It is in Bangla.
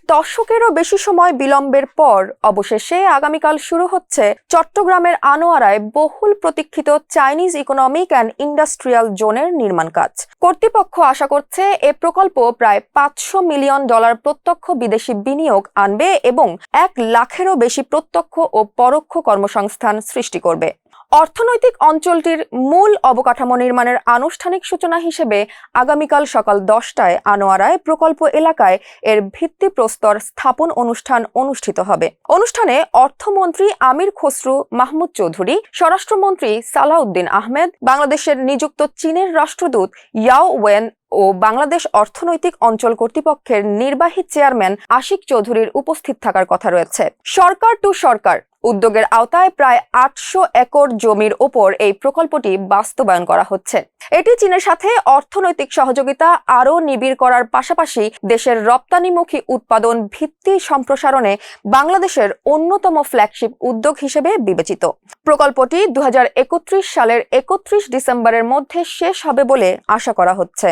দশকেরও বেশি সময় বিলম্বের পর অবশেষে আগামীকাল শুরু হচ্ছে চট্টগ্রামের আনোয়ারায় বহুল প্রতীক্ষিত চাইনিজ ইকোনমিক অ্যান্ড ইন্ডাস্ট্রিয়াল জোনের নির্মাণ কাজ। কর্তৃপক্ষ আশা করছে এ প্রকল্প প্রায় $500 মিলিয়ন প্রত্যক্ষ বিদেশি বিনিয়োগ আনবে এবং 1 লাখেরও বেশি প্রত্যক্ষ ও পরোক্ষ কর্মসংস্থান সৃষ্টি করবে। অর্থনৈতিক অঞ্চলটির মূল অবকাঠামো নির্মাণের আনুষ্ঠানিক সূচনা হিসেবে আগামীকাল সকাল 10টায় আনোয়ারায় প্রকল্প এলাকায় এর ভিত্তিপ্রস্তর স্থাপন অনুষ্ঠান অনুষ্ঠিত হবে। অনুষ্ঠানে অর্থমন্ত্রী আমির খসরু মাহমুদ চৌধুরী, স্বরাষ্ট্রমন্ত্রী সালাউদ্দিন আহমেদ, বাংলাদেশের নিযুক্ত চীনের রাষ্ট্রদূত ইয়াও ওয়েন ও বাংলাদেশ অর্থনৈতিক অঞ্চল কর্তৃপক্ষের নির্বাহী চেয়ারম্যান আশিক চৌধুরীর উপস্থিত থাকার কথা রয়েছে। সরকার টু সরকার উদ্যোগের আওতায় প্রায় 800 একর জমির ওপর এই প্রকল্পটি বাস্তবায়ন করা হচ্ছে। এটি চীনের সাথে অর্থনৈতিক সহযোগিতা আরও নিবিড় করার পাশাপাশি দেশের রপ্তানিমুখী উৎপাদন ভিত্তি সম্প্রসারণে বাংলাদেশের অন্যতম ফ্ল্যাগশিপ উদ্যোগ হিসেবে বিবেচিত। প্রকল্পটি 2031 সালের 31 ডিসেম্বরের মধ্যে শেষ হবে বলে আশা করা হচ্ছে।